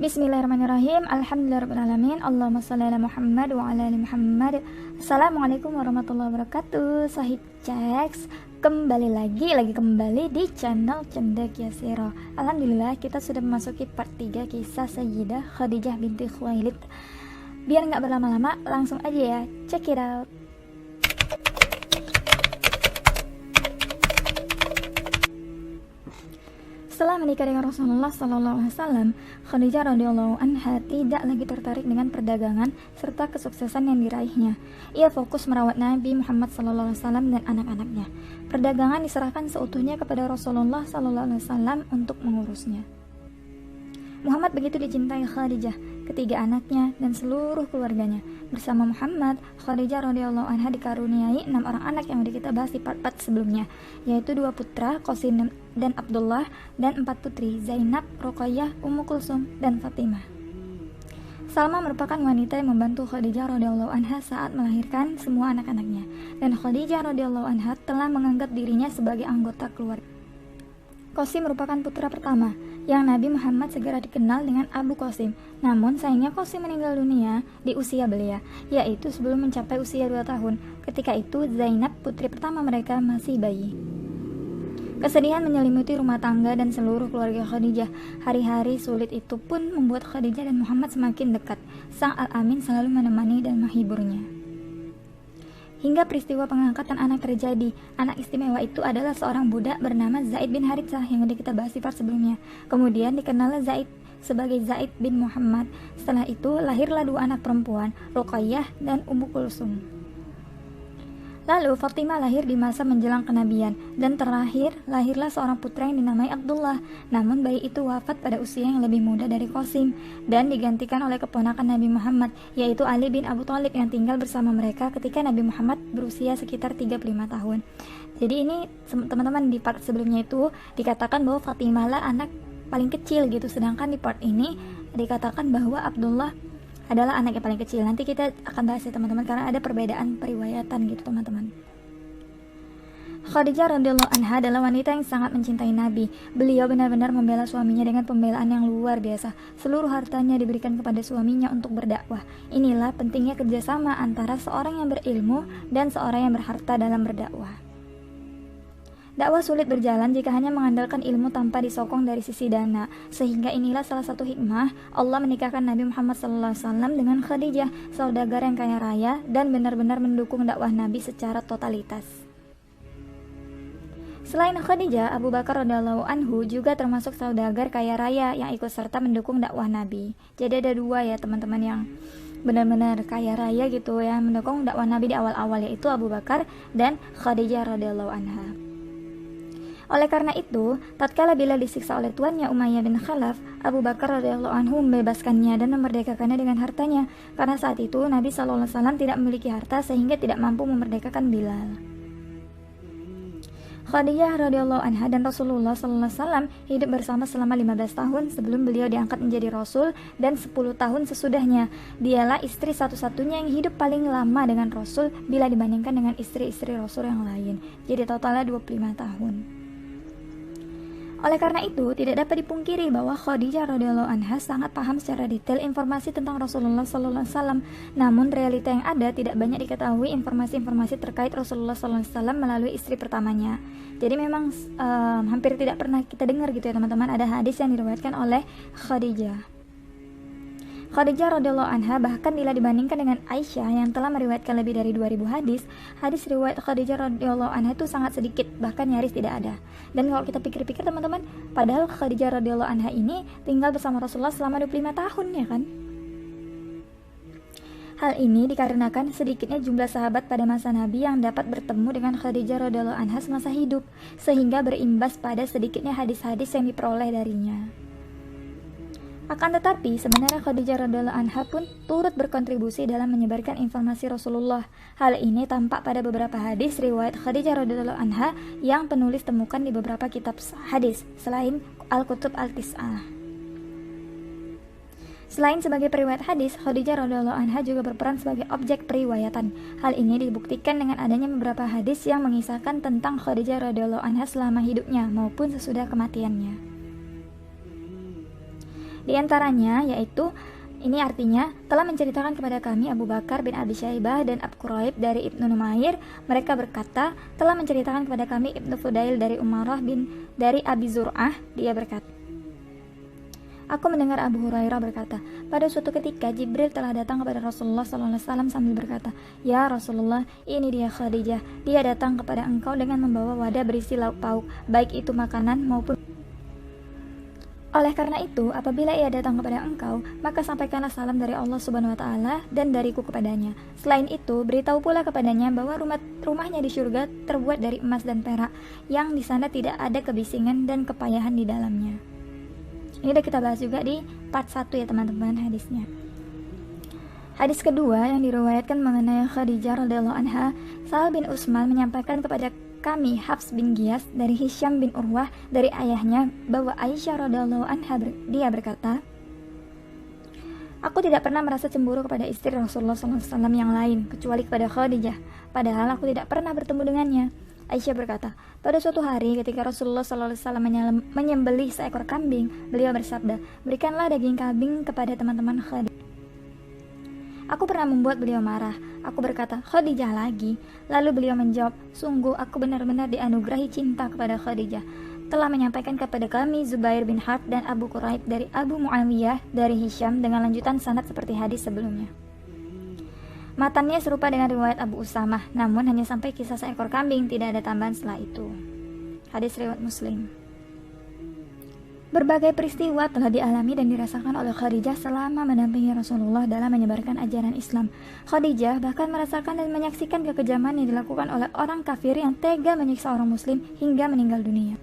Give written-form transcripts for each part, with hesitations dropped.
Bismillahirrahmanirrahim. Alhamdulillahirrahmanirrahim. Allahumma sholli ala Muhammad wa ala ali Muhammad. Assalamualaikum warahmatullahi wabarakatuh. Sahih Ceks, kembali di channel Cendekia Yasiro. Alhamdulillah kita sudah memasuki part 3 kisah Sayyidah Khadijah binti Khuwailid. Biar nggak berlama-lama, langsung aja ya, check it out. Setelah menikah dengan Rasulullah SAW, Khadijah radhiyallahu anha tidak lagi tertarik dengan perdagangan serta kesuksesan yang diraihnya. Ia fokus merawat Nabi Muhammad SAW dan anak-anaknya. Perdagangan diserahkan seutuhnya kepada Rasulullah SAW untuk mengurusnya. Muhammad begitu dicintai Khadijah, ketiga anaknya dan seluruh keluarganya. Bersama Muhammad, Khadijah radhiyallahu anha dikaruniai 6 orang anak yang sudah kita bahas di part-part sebelumnya, yaitu 2 putra, Qasim dan Abdullah, dan 4 putri, Zainab, Ruqayyah, Ummu Kulsum, dan Fatimah. Salma merupakan wanita yang membantu Khadijah radhiyallahu anha saat melahirkan semua anak-anaknya, dan Khadijah radhiyallahu anha telah menganggap dirinya sebagai anggota keluarga. Qasim merupakan putra pertama yang Nabi Muhammad segera dikenal dengan Abu Qasim. Namun sayangnya Qasim meninggal dunia di usia belia, yaitu sebelum mencapai usia 2 tahun. Ketika itu Zainab, putri pertama mereka, masih bayi. Kesedihan menyelimuti rumah tangga dan seluruh keluarga Khadijah. Hari-hari sulit itu pun membuat Khadijah dan Muhammad semakin dekat. Sang Al-Amin selalu menemani dan menghiburnya. Hingga peristiwa pengangkatan anak terjadi. Anak istimewa itu adalah seorang budak bernama Zaid bin Haritsah yang sudah kita bahas di part sebelumnya. Kemudian dikenal Zaid sebagai Zaid bin Muhammad. Setelah itu lahirlah 2 anak perempuan, Ruqayyah dan Ummu Kulsum. Lalu Fatimah lahir di masa menjelang kenabian, dan terakhir lahirlah seorang putra yang dinamai Abdullah. Namun bayi itu wafat pada usia yang lebih muda dari Qasim dan digantikan oleh keponakan Nabi Muhammad, yaitu Ali bin Abu Thalib yang tinggal bersama mereka ketika Nabi Muhammad berusia sekitar 35 tahun. Jadi ini teman-teman, di part sebelumnya itu dikatakan bahwa Fatimah lah anak paling kecil gitu, sedangkan di part ini dikatakan bahwa Abdullah adalah anak yang paling kecil. Nanti kita akan bahas ya teman-teman, karena ada perbedaan periwayatan gitu teman-teman. Khadijah radhiyallahu anha adalah wanita yang sangat mencintai Nabi. Beliau benar-benar membela suaminya dengan pembelaan yang luar biasa. Seluruh hartanya diberikan kepada suaminya untuk berdakwah. Inilah pentingnya kerjasama antara seorang yang berilmu dan seorang yang berharta dalam berdakwah. Dakwah sulit berjalan jika hanya mengandalkan ilmu tanpa disokong dari sisi dana. Sehingga inilah salah satu hikmah Allah menikahkan Nabi Muhammad SAW dengan Khadijah, saudagar yang kaya raya dan benar-benar mendukung dakwah Nabi secara totalitas. Selain Khadijah, Abu Bakar radhiyallahu anhu juga termasuk saudagar kaya raya yang ikut serta mendukung dakwah Nabi. Jadi ada 2 ya teman-teman yang benar-benar kaya raya gitu ya, mendukung dakwah Nabi di awal-awal, yaitu Abu Bakar dan Khadijah radhiyallahu anha. Oleh karena itu, tatkala Bilal disiksa oleh tuannya Umayyah bin Khalaf, Abu Bakar radhiyallahu anhu membebaskannya dan memerdekakannya dengan hartanya, karena saat itu Nabi SAW tidak memiliki harta sehingga tidak mampu memerdekakan Bilal. Khadijah radhiyallahu anha dan Rasulullah SAW hidup bersama selama 15 tahun sebelum beliau diangkat menjadi Rasul, dan 10 tahun sesudahnya. Dialah istri satu-satunya yang hidup paling lama dengan Rasul bila dibandingkan dengan istri-istri Rasul yang lain. Jadi totalnya 25 tahun. Oleh karena itu, tidak dapat dipungkiri bahwa Khadijah radhiyallahu anha sangat paham secara detail informasi tentang Rasulullah SAW. Namun realita yang ada, tidak banyak diketahui informasi-informasi terkait Rasulullah SAW melalui istri pertamanya. Jadi memang hampir tidak pernah kita dengar gitu ya teman-teman, ada hadis yang diriwayatkan oleh Khadijah. Khadijah radhiyallahu anha bahkan bila dibandingkan dengan Aisyah yang telah meriwayatkan lebih dari 2000 hadis, hadis riwayat Khadijah radhiyallahu anha itu sangat sedikit, bahkan nyaris tidak ada. Dan kalau kita pikir-pikir teman-teman, padahal Khadijah radhiyallahu anha ini tinggal bersama Rasulullah selama 25 tahun ya kan? Hal ini dikarenakan sedikitnya jumlah sahabat pada masa Nabi yang dapat bertemu dengan Khadijah radhiyallahu anha semasa hidup, sehingga berimbas pada sedikitnya hadis-hadis yang diperoleh darinya. Akan tetapi, sebenarnya Khadijah radhiyallahu anha pun turut berkontribusi dalam menyebarkan informasi Rasulullah. Hal ini tampak pada beberapa hadis riwayat Khadijah radhiyallahu anha yang penulis temukan di beberapa kitab hadis selain Al-Kutub Al-Tis'ah. Selain sebagai periwayat hadis, Khadijah radhiyallahu anha juga berperan sebagai objek periwayatan. Hal ini dibuktikan dengan adanya beberapa hadis yang mengisahkan tentang Khadijah radhiyallahu anha selama hidupnya maupun sesudah kematiannya. Di antaranya yaitu, ini artinya telah menceritakan kepada kami Abu Bakar bin Abi Syaibah dan Abu Quraib dari Ibnu Numair. Mereka berkata, telah menceritakan kepada kami Ibnu Fudail dari Umarah bin dari Abi Zur'ah. Dia berkata, aku mendengar Abu Hurairah berkata, pada suatu ketika Jibril telah datang kepada Rasulullah SAW sambil berkata, ya Rasulullah, ini dia Khadijah. Dia datang kepada engkau dengan membawa wadah berisi lauk pauk, baik itu makanan maupun. Oleh karena itu, apabila ia datang kepada engkau, maka sampaikanlah salam dari Allah Subhanahu wa Ta'ala dan dariku kepadanya. Selain itu, beritahu pula kepadanya bahwa rumahnya di surga terbuat dari emas dan perak, yang di sana tidak ada kebisingan dan kepayahan di dalamnya. Ini udah kita bahas juga di part 1 ya teman-teman hadisnya. Hadis kedua yang diriwayatkan mengenai Khadijah radhiyallahu anha, Sa'al bin Utsman menyampaikan kepada kami Hafs bin Giyas dari Hisham bin Urwah dari ayahnya bahwa Aisyah radhiyallahu anha dia berkata, aku tidak pernah merasa cemburu kepada istri Rasulullah SAW yang lain kecuali kepada Khadijah, padahal aku tidak pernah bertemu dengannya. Aisyah berkata, pada suatu hari ketika Rasulullah SAW menyembelih seekor kambing, beliau bersabda, berikanlah daging kambing kepada teman-teman Khadijah. Aku pernah membuat beliau marah. Aku berkata, Khadijah lagi. Lalu beliau menjawab, sungguh aku benar-benar dianugerahi cinta kepada Khadijah. Telah menyampaikan kepada kami Zubair bin Harb dan Abu Quraib dari Abu Muawiyah dari Hisham dengan lanjutan sanad seperti hadis sebelumnya. Matannya serupa dengan riwayat Abu Usamah, namun hanya sampai kisah seekor kambing, tidak ada tambahan setelah itu. Hadis riwayat Muslim. Berbagai peristiwa telah dialami dan dirasakan oleh Khadijah selama mendampingi Rasulullah dalam menyebarkan ajaran Islam. Khadijah bahkan merasakan dan menyaksikan kekejaman yang dilakukan oleh orang kafir yang tega menyiksa orang muslim hingga meninggal dunia.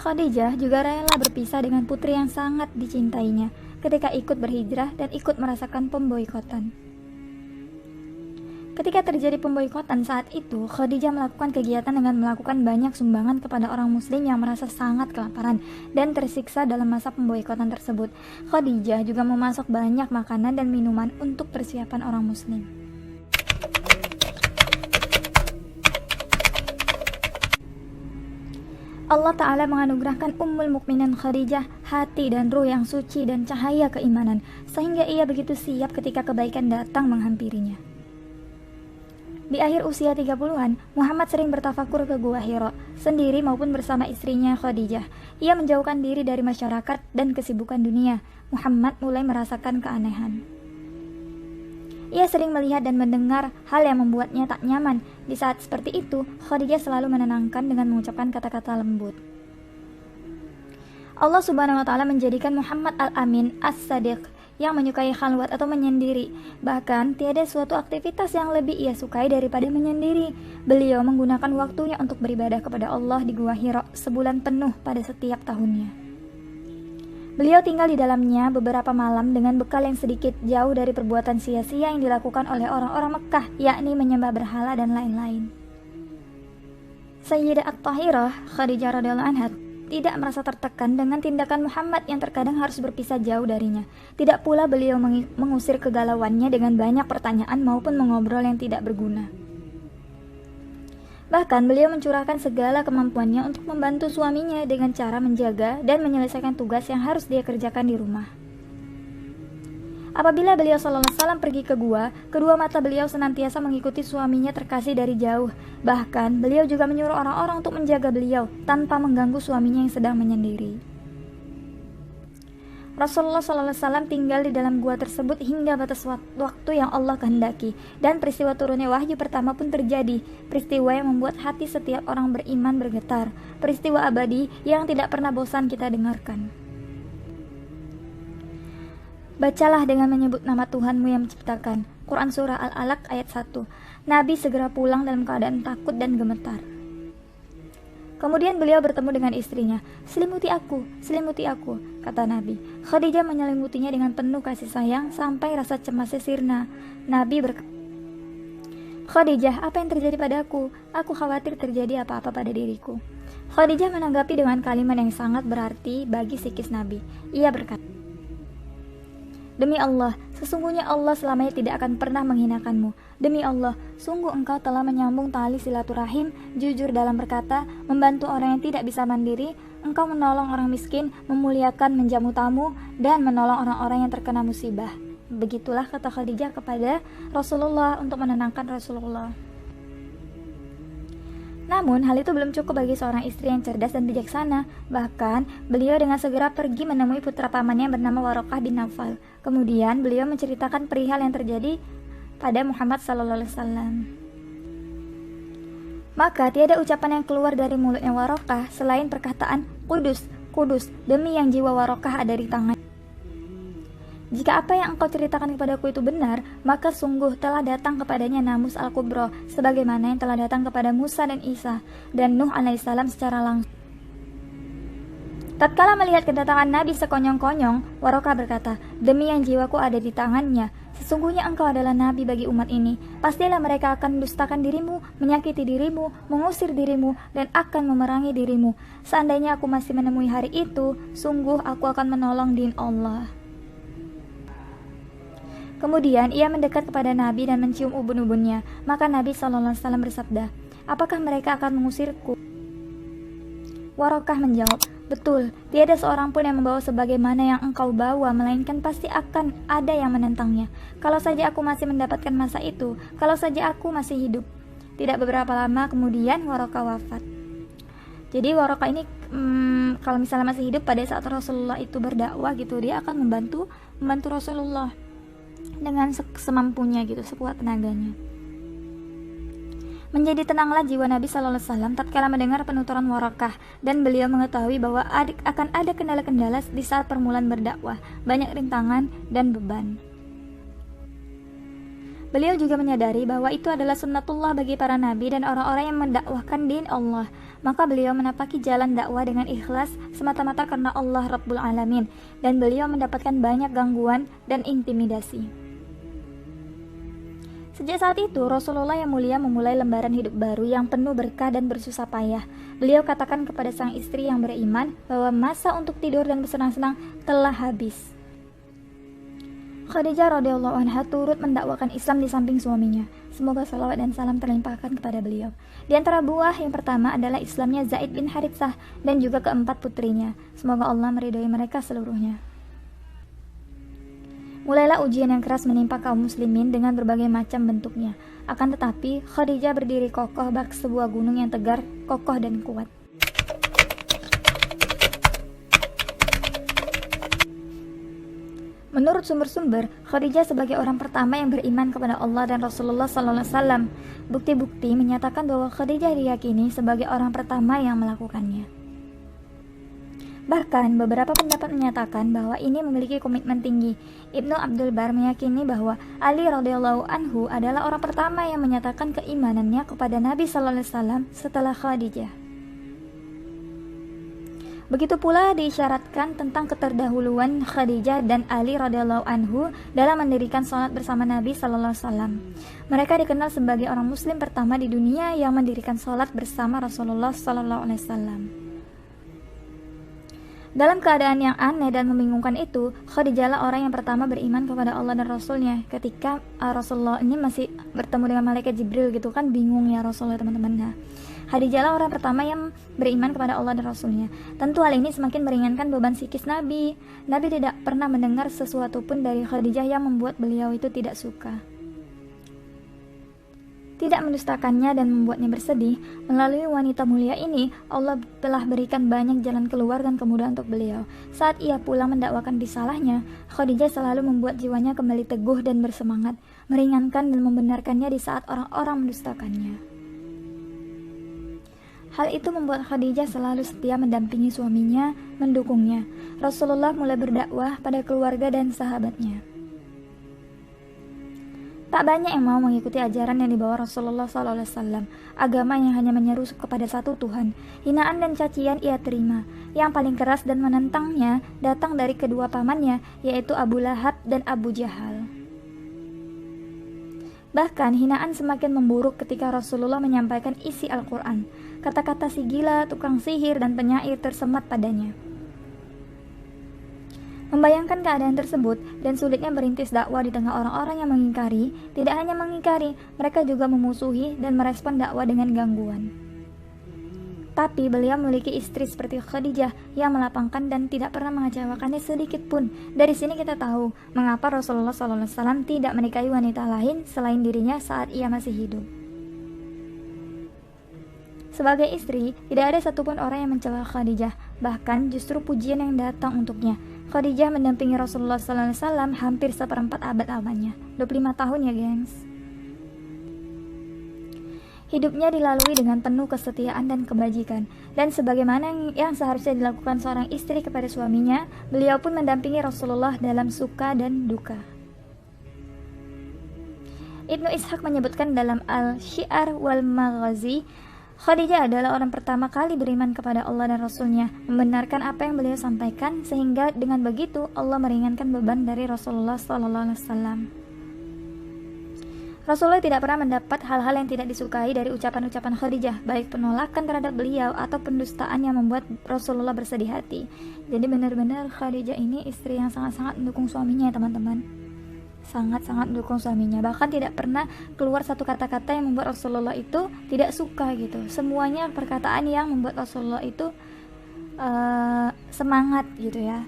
Khadijah juga rela berpisah dengan putri yang sangat dicintainya ketika ikut berhijrah dan ikut merasakan pemboikotan. Ketika terjadi pemboikotan saat itu, Khadijah melakukan kegiatan dengan melakukan banyak sumbangan kepada orang muslim yang merasa sangat kelaparan dan tersiksa dalam masa pemboikotan tersebut. Khadijah juga memasak banyak makanan dan minuman untuk persiapan orang muslim. Allah Ta'ala menganugerahkan Ummul Mukminin Khadijah hati dan ruh yang suci dan cahaya keimanan, sehingga ia begitu siap ketika kebaikan datang menghampirinya. Di akhir usia 30-an, Muhammad sering bertafakur ke Gua Hira, sendiri maupun bersama istrinya Khadijah. Ia menjauhkan diri dari masyarakat dan kesibukan dunia. Muhammad mulai merasakan keanehan. Ia sering melihat dan mendengar hal yang membuatnya tak nyaman. Di saat seperti itu, Khadijah selalu menenangkan dengan mengucapkan kata-kata lembut. Allah Subhanahu wa Ta'ala menjadikan Muhammad Al-Amin As-Sadiq yang menyukai khalwat atau menyendiri. Bahkan tiada suatu aktivitas yang lebih ia sukai daripada menyendiri. Beliau menggunakan waktunya untuk beribadah kepada Allah di Gua Hira sebulan penuh pada setiap tahunnya. Beliau tinggal di dalamnya beberapa malam dengan bekal yang sedikit jauh dari perbuatan sia-sia yang dilakukan oleh orang-orang Mekkah, yakni menyembah berhala dan lain-lain. Sayyidah At-Tahirah Khadijah radhiyallahu anha tidak merasa tertekan dengan tindakan Muhammad yang terkadang harus berpisah jauh darinya. Tidak pula beliau mengusir kegalauannya dengan banyak pertanyaan maupun mengobrol yang tidak berguna. Bahkan beliau mencurahkan segala kemampuannya untuk membantu suaminya dengan cara menjaga dan menyelesaikan tugas yang harus dia kerjakan di rumah. Apabila beliau SAW pergi ke gua, kedua mata beliau senantiasa mengikuti suaminya terkasih dari jauh. Bahkan beliau juga menyuruh orang-orang untuk menjaga beliau tanpa mengganggu suaminya yang sedang menyendiri. Rasulullah SAW tinggal di dalam gua tersebut hingga batas waktu yang Allah kehendaki, dan peristiwa turunnya wahyu pertama pun terjadi, peristiwa yang membuat hati setiap orang beriman bergetar, peristiwa abadi yang tidak pernah bosan kita dengarkan. Bacalah dengan menyebut nama Tuhanmu yang menciptakan. Quran Surah Al-Alaq ayat 1. Nabi segera pulang dalam keadaan takut dan gemetar. Kemudian beliau bertemu dengan istrinya. Selimuti aku, kata Nabi. Khadijah menyelimutinya dengan penuh kasih sayang sampai rasa cemasnya sirna. Nabi berkata, Khadijah, apa yang terjadi padaku? Aku khawatir terjadi apa-apa pada diriku. Khadijah menanggapi dengan kalimat yang sangat berarti bagi psikis Nabi. Ia berkata, demi Allah, sesungguhnya Allah selamanya tidak akan pernah menghinakanmu. Demi Allah, sungguh engkau telah menyambung tali silaturahim, jujur dalam berkata, membantu orang yang tidak bisa mandiri, engkau menolong orang miskin, memuliakan menjamu tamu, dan menolong orang-orang yang terkena musibah. Begitulah kata Khadijah kepada Rasulullah untuk menenangkan Rasulullah. Namun, hal itu belum cukup bagi seorang istri yang cerdas dan bijaksana. Bahkan, beliau dengan segera pergi menemui putra pamannya yang bernama Waraqah bin Nawfal. Kemudian, beliau menceritakan perihal yang terjadi pada Muhammad SAW. Maka, tiada ucapan yang keluar dari mulutnya Waraqah selain perkataan, Kudus, Kudus, demi yang jiwa Waraqah ada di tangan. Jika apa yang engkau ceritakan kepadaku itu benar, maka sungguh telah datang kepadanya Namus Al-Kubro, sebagaimana yang telah datang kepada Musa dan Isa, dan Nuh alaihissalam secara langsung. Tatkala melihat kedatangan Nabi sekonyong-konyong, Waraqah berkata, demi yang jiwaku ada di tangannya, sesungguhnya engkau adalah Nabi bagi umat ini. Pastilah mereka akan mendustakan dirimu, menyakiti dirimu, mengusir dirimu, dan akan memerangi dirimu. Seandainya aku masih menemui hari itu, sungguh aku akan menolong din Allah. Kemudian ia mendekat kepada Nabi dan mencium ubun-ubunnya. Maka Nabi SAW bersabda, apakah mereka akan mengusirku? Waraqah menjawab, betul, tiada seorang pun yang membawa sebagaimana yang engkau bawa, melainkan pasti akan ada yang menentangnya. Kalau saja aku masih mendapatkan masa itu, kalau saja aku masih hidup. Tidak beberapa lama kemudian Waraqah wafat. Jadi Waraqah ini kalau misalnya masih hidup pada saat Rasulullah itu berdakwah gitu, dia akan membantu Rasulullah dengan semampunya gitu, sekuat tenaganya. Menjadi tenanglah jiwa Nabi SAW tatkala mendengar penuturan Waraqah, dan beliau mengetahui bahwa akan ada kendala-kendala di saat permulaan berdakwah, banyak rintangan dan beban. Beliau juga menyadari bahwa itu adalah sunnatullah bagi para nabi dan orang-orang yang mendakwahkan din Allah. Maka beliau menapaki jalan dakwah dengan ikhlas semata-mata karena Allah Rabbul Alamin, dan beliau mendapatkan banyak gangguan dan intimidasi. Sejak saat itu, Rasulullah yang mulia memulai lembaran hidup baru yang penuh berkah dan bersusah payah. Beliau katakan kepada sang istri yang beriman bahwa masa untuk tidur dan bersenang-senang telah habis. Khadijah radhiyallahu anha turut mendakwakan Islam di samping suaminya. Semoga salawat dan salam terlimpahkan kepada beliau. Di antara buah yang pertama adalah Islamnya Zaid bin Haritsah dan juga keempat putrinya. Semoga Allah meridhoi mereka seluruhnya. Mulailah ujian yang keras menimpa kaum muslimin dengan berbagai macam bentuknya. Akan tetapi, Khadijah berdiri kokoh bak sebuah gunung yang tegar, kokoh dan kuat. Menurut sumber-sumber, Khadijah sebagai orang pertama yang beriman kepada Allah dan Rasulullah SAW. Bukti-bukti menyatakan bahwa Khadijah diyakini sebagai orang pertama yang melakukannya. Bahkan beberapa pendapat menyatakan bahwa ini memiliki komitmen tinggi. Ibnu Abdul Bar meyakini bahwa Ali radhiyallahu anhu adalah orang pertama yang menyatakan keimanannya kepada Nabi SAW setelah Khadijah. Begitu pula diisyaratkan tentang keterdahuluan Khadijah dan Ali radhiyallahu anhu dalam mendirikan sholat bersama Nabi SAW. Mereka dikenal sebagai orang Muslim pertama di dunia yang mendirikan sholat bersama Rasulullah SAW. Dalam keadaan yang aneh dan membingungkan itu, Khadijah lah orang yang pertama beriman kepada Allah dan Rasulnya. Ketika Rasulullah ini masih bertemu dengan malaikat Jibril gitu kan, bingung ya Rasulullah teman-teman. Nah, Khadijah lah orang pertama yang beriman kepada Allah dan Rasulnya. Tentu hal ini semakin meringankan beban psikis Nabi. Nabi tidak pernah mendengar sesuatu pun dari Khadijah yang membuat beliau itu tidak suka. Tidak mendustakannya dan membuatnya bersedih. Melalui wanita mulia ini, Allah telah berikan banyak jalan keluar dan kemudahan untuk beliau. Saat ia pulang mendakwakan risalahnya, Khadijah selalu membuat jiwanya kembali teguh dan bersemangat, meringankan dan membenarkannya di saat orang-orang mendustakannya. Hal itu membuat Khadijah selalu setia mendampingi suaminya, mendukungnya. Rasulullah mulai berdakwah pada keluarga dan sahabatnya. Tak banyak yang mau mengikuti ajaran yang dibawa Rasulullah SAW, agama yang hanya menyeru kepada satu Tuhan. Hinaan dan cacian ia terima. Yang paling keras dan menentangnya datang dari kedua pamannya, yaitu Abu Lahab dan Abu Jahal. Bahkan hinaan semakin memburuk ketika Rasulullah menyampaikan isi Al-Quran. Kata-kata si gila, tukang sihir, dan penyair tersemat padanya. Membayangkan keadaan tersebut dan sulitnya merintis dakwah di tengah orang-orang yang mengingkari, tidak hanya mengingkari, mereka juga memusuhi dan merespon dakwah dengan gangguan. Tapi beliau memiliki istri seperti Khadijah yang melapangkan dan tidak pernah mengecewakannya sedikit pun. Dari sini kita tahu mengapa Rasulullah SAW tidak menikahi wanita lain selain dirinya saat ia masih hidup. Sebagai istri, tidak ada satupun orang yang mencela Khadijah, bahkan justru pujian yang datang untuknya. Khadijah mendampingi Rasulullah SAW hampir seperempat abad lamanya, 25 tahun ya gengs. Hidupnya dilalui dengan penuh kesetiaan dan kebajikan, dan sebagaimana yang seharusnya dilakukan seorang istri kepada suaminya, beliau pun mendampingi Rasulullah dalam suka dan duka. Ibnu Ishaq menyebutkan dalam Al-Syi'ar wal Maghazi, Khadijah adalah orang pertama kali beriman kepada Allah dan Rasulnya, membenarkan apa yang beliau sampaikan, sehingga dengan begitu Allah meringankan beban dari Rasulullah SAW. Rasulullah tidak pernah mendapat hal-hal yang tidak disukai dari ucapan-ucapan Khadijah, baik penolakan terhadap beliau atau pendustaan yang membuat Rasulullah bersedih hati. Jadi benar-benar Khadijah ini istri yang sangat-sangat mendukung suaminya ya teman-teman. Sangat-sangat mendukung suaminya, bahkan tidak pernah keluar satu kata-kata yang membuat Rasulullah itu tidak suka gitu. Semuanya perkataan yang membuat Rasulullah itu semangat gitu ya.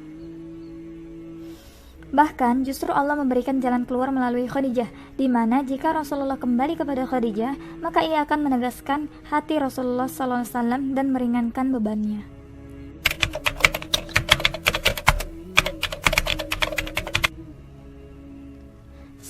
Bahkan justru Allah memberikan jalan keluar melalui Khadijah, di mana jika Rasulullah kembali kepada Khadijah, maka ia akan menegaskan hati Rasulullah SAW dan meringankan bebannya.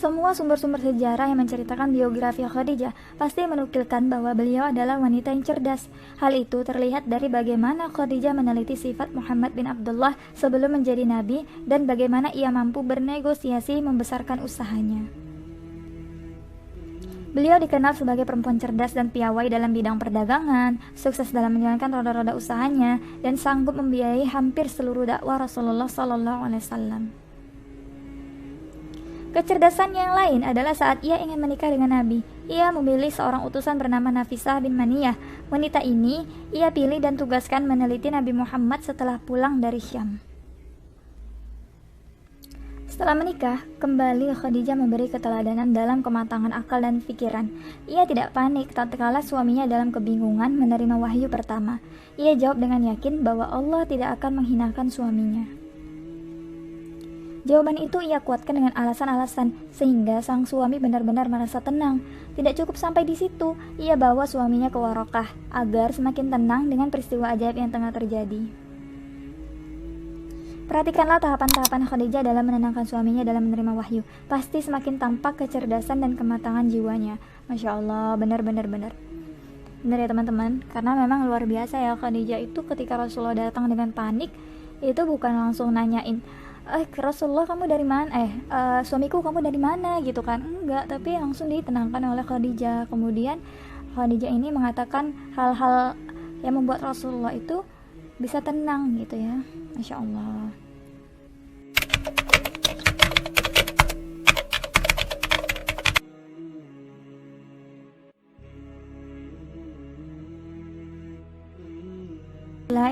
Semua sumber-sumber sejarah yang menceritakan biografi Khadijah pasti menukilkan bahwa beliau adalah wanita yang cerdas. Hal itu terlihat dari bagaimana Khadijah meneliti sifat Muhammad bin Abdullah sebelum menjadi nabi dan bagaimana ia mampu bernegosiasi membesarkan usahanya. Beliau dikenal sebagai perempuan cerdas dan piawai dalam bidang perdagangan, sukses dalam menjalankan roda-roda usahanya, dan sanggup membiayai hampir seluruh dakwah Rasulullah SAW. Kecerdasan yang lain adalah saat ia ingin menikah dengan Nabi. Ia memilih seorang utusan bernama Nafisah bin Maniyah. Wanita ini ia pilih dan tugaskan meneliti Nabi Muhammad setelah pulang dari Syam. Setelah menikah, kembali Khadijah memberi keteladanan dalam kematangan akal dan pikiran. Ia tidak panik tatkala suaminya dalam kebingungan menerima wahyu pertama. Ia jawab dengan yakin bahwa Allah tidak akan menghinakan suaminya. Jawaban itu ia kuatkan dengan alasan-alasan sehingga sang suami benar-benar merasa tenang. Tidak cukup sampai di situ, ia bawa suaminya ke Waraqah agar semakin tenang dengan peristiwa ajaib yang tengah terjadi. Perhatikanlah tahapan-tahapan Khadijah dalam menenangkan suaminya dalam menerima wahyu. Pasti semakin tampak kecerdasan dan kematangan jiwanya. Masya Allah, benar-benar benar ya teman-teman. Karena memang luar biasa ya Khadijah itu ketika Rasulullah datang dengan panik, itu bukan langsung nanyain, Rasulullah kamu dari mana? Suamiku kamu dari mana gitu kan? Enggak, tapi langsung ditenangkan oleh Khadijah. Kemudian Khadijah ini mengatakan hal-hal yang membuat Rasulullah itu bisa tenang gitu ya. Masya Allah.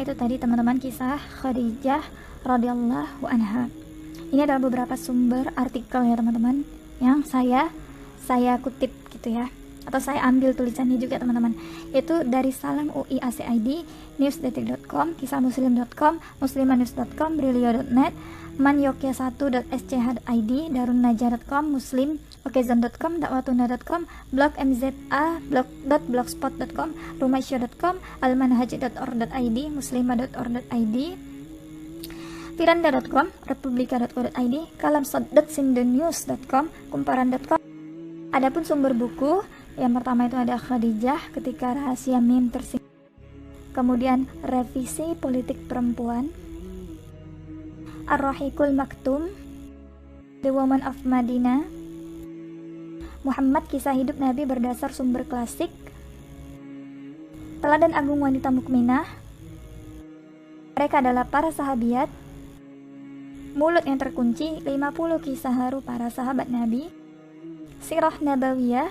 Itu tadi teman-teman kisah Khadijah radhiyallahu anha. Ini adalah beberapa sumber artikel ya teman-teman yang saya kutip gitu ya, atau saya ambil tulisannya juga teman-teman. Itu dari Salam UI ACID, newsdetik.com, kisahmuslim.com, muslimanews.com, brilio.net, manyokya1.sch.id, darunnajah.com, muslim, okezon.com, dakwatuna.com, blog mza, blog.blogspot.com, rumaisya.com, almanhaj.org.id, muslimah.org.id, firanda.com, republika.co.id, kalamsod.sindonews.com, kumparan.com. Adapun sumber buku, yang pertama itu ada Khadijah ketika rahasia mim tersinggung, kemudian revisi politik perempuan, Ar-Rahiqul Maktum, The Woman of Madinah, Muhammad, kisah hidup Nabi berdasar sumber klasik. Teladan agung wanita mukminah. Mereka adalah para sahabiat. Mulut yang terkunci, 50 kisah haru para sahabat Nabi. Sirah Nabawiyah,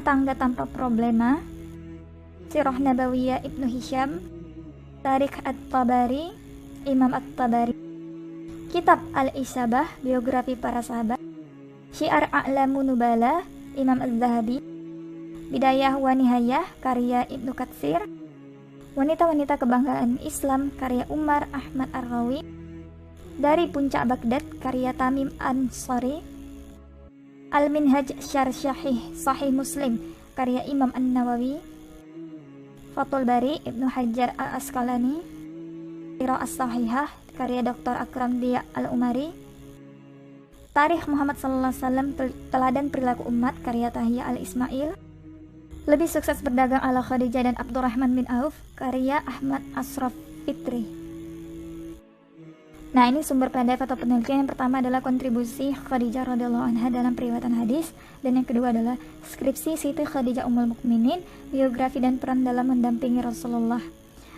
tangga tanpa problema. Sirah Nabawiyah Ibnu Hisham. Tarikh At-Tabari, Imam At-Tabari. Kitab Al-Isabah, biografi para sahabat. Syiar A'lamun Nubala, Imam Az-Zahabi. Bidayah wa Nihayah, karya Ibnu Katsir. Wanita-wanita kebanggaan Islam, karya Umar Ahmad Ar-Rawi. Dari Puncak Baghdad, karya Tamim Ansari. Al-Minhaj Syarh Sahih Muslim, karya Imam An-Nawawi. Fathul Bari, Ibnu Hajar Al-Asqalani. Sirah As-Sahihah, karya Dr. Akram Dia Al-Umari. Tarikh Muhammad SAW, teladan perilaku umat, karya Tahiyah Al-Ismail. Lebih sukses berdagang ala Khadijah dan Abdurrahman bin Auf, karya Ahmad Ashraf Fitri. Nah, ini sumber PDF atau penelitian. Yang pertama adalah kontribusi Khadijah radhiyallahu anha dalam periwayatan hadis, dan yang kedua adalah skripsi Siti Khadijah Ummul Mukminin, biografi dan peran dalam mendampingi Rasulullah,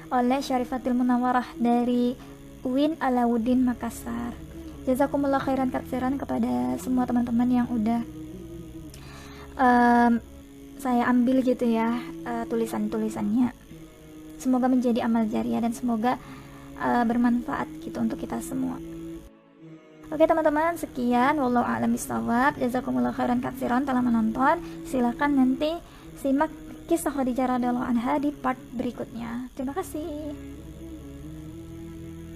oleh Syarifatul Munawwarah dari UIN Alauddin Makassar. Jazakumullah khairan katsiran kepada semua teman-teman yang udah saya ambil gitu ya tulisan-tulisannya. Semoga menjadi amal jariah dan semoga bermanfaat gitu untuk kita semua. Oke teman-teman, sekian, wallahu a'lam bishawab. Jazakumullah khairan katsiran telah menonton. Silakan nanti simak kisah Khadijah radhiyallahu anha di part berikutnya. Terima kasih.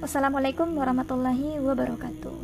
Wassalamualaikum warahmatullahi wabarakatuh.